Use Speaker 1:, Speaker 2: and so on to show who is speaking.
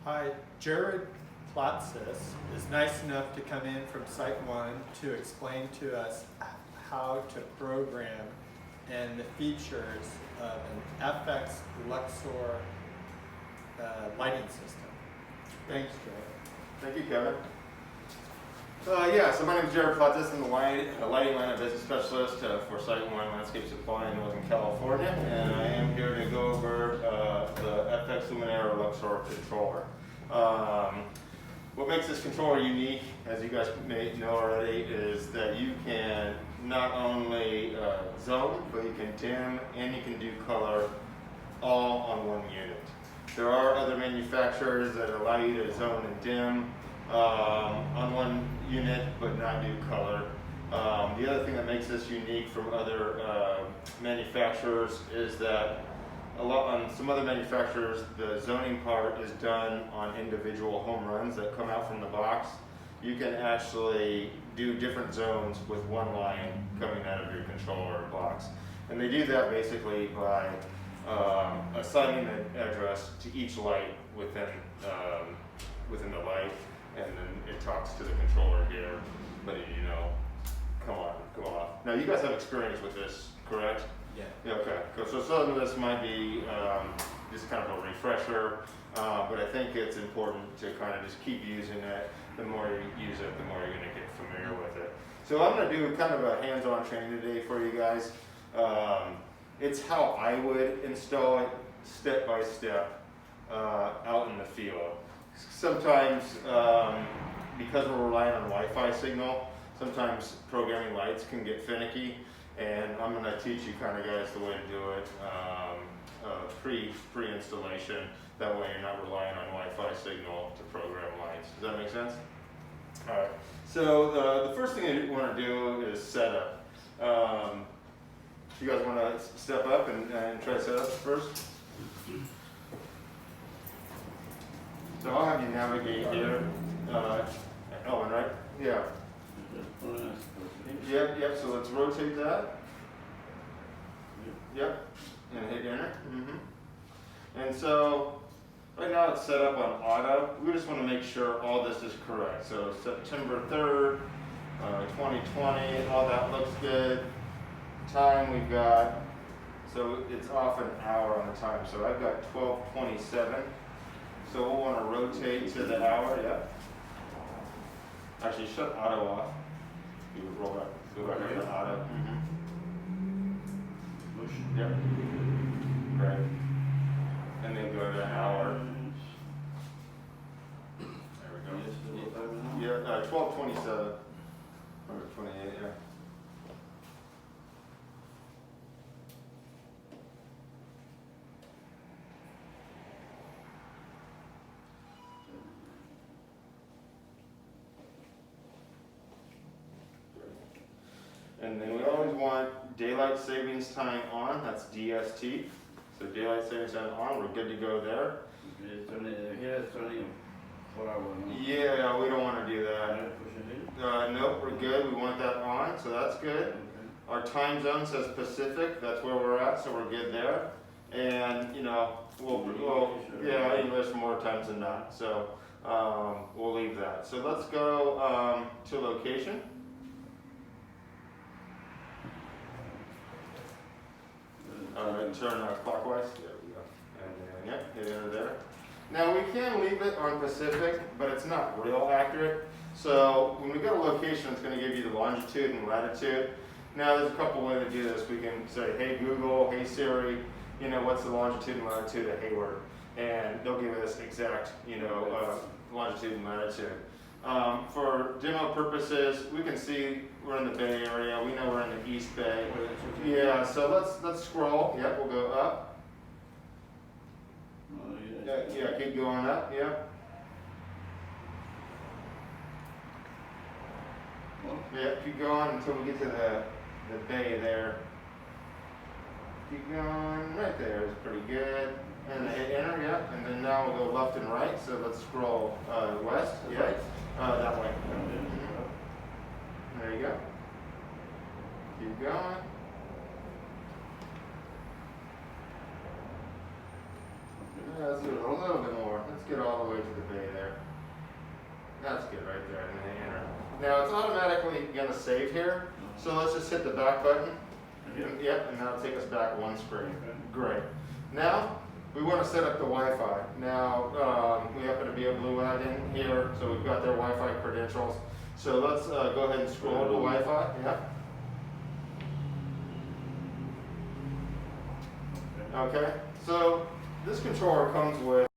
Speaker 1: Hi, Jared Platsis is nice enough to come in from Site 1 to explain to us how to program and the features of an FX LUXO lighting system. Thanks, Jared.
Speaker 2: Thank you, Kevin. So my name is Jared Platsis. I'm the lighting line of business specialist for Site 1 Landscape Supply in Northern California, and I am here to go over the FX Luminaire LUXO controller. What makes this controller unique, as you guys may know already, is that you can not only zone, but you can dim and you can do color all on one unit. There are other manufacturers that allow you to zone and dim on one unit, but not do color. The other thing that makes this unique from other manufacturers is that on some other manufacturers, the zoning part is done on individual home runs that come out from the box. You can actually do different zones with one line coming out of your controller box. And they do that basically by assigning an address to each light within the light, and then it talks to the controller here, letting you know, come on, go off. Now you guys have experience with this, correct?
Speaker 1: Yeah.
Speaker 2: Okay, so some of this might be just kind of a refresher, but I think it's important to kind of just keep using it. The more you use it, the more you're going to get familiar with it. So I'm going to do kind of a hands-on training today for you guys. It's how I would install it step by step out in the field. Sometimes, because we're relying on Wi-Fi signal, sometimes programming lights can get finicky. And I'm going to teach you kind of guys the way to do it pre-installation. That way you're not relying on Wi-Fi signal to program lights. Does that make sense? All right. So the first thing you want to do is setup. You guys want to step up and try setup first? So I'll have you navigate here. Ellen, right? Yeah. Yep, so let's rotate that. Yep, and hit enter. And so, right now it's set up on auto. We just want to make sure all this is correct. So September 3rd, 2020, all that looks good. Time we've got, so it's off an hour on the time. So I've got 12:27. So we'll want to rotate to the hour, yep. Actually, shut auto off. You would roll back, go back over to auto. Push. Yep. Right. And then go to hour. There we go. Yeah, 12:27. Or 28, yeah. And then we always want daylight savings time on, that's DST. So daylight savings time on, we're good to go there.
Speaker 3: Here it's only 4 hours.
Speaker 2: Yeah, we don't want to do that. Nope, we're good, we want that on, so that's good.
Speaker 3: Okay.
Speaker 2: Our time zone says Pacific, that's where we're at, so we're good there. And, you know, yeah, English more times than not, so we'll leave that. So let's go to location. Turn clockwise. There we go. And then, yep, hit enter there. Now we can leave it on Pacific, but it's not real accurate. So when we go to location, it's going to give you the longitude and latitude. Now there's a couple ways to do this. We can say, hey Google, hey Siri, you know, what's the longitude and latitude of Hayward? And they'll give us exact, longitude and latitude. For demo purposes, we can see we're in the Bay Area. We know we're in the East Bay. Yeah, so let's scroll. Yep, we'll go up. Yeah, keep going up. Yep. Yeah, keep going until we get to the bay there. Keep going. Right there is pretty good. And then hit enter. Yep. And then now we'll go left and right. So let's scroll west. Yeah. That way. There you go. Keep going. Yeah, let's do it a little bit more. Let's get all the way to the right there in the enter. Now it's automatically going to save here, so let's just hit the back button. Yep, and that'll take us back one screen. Great. Now we want to set up the Wi-Fi. Now we happen to be able to add in here, so we've got their Wi-Fi credentials. So let's go ahead and scroll to Wi-Fi. Yeah. Okay. So this controller comes with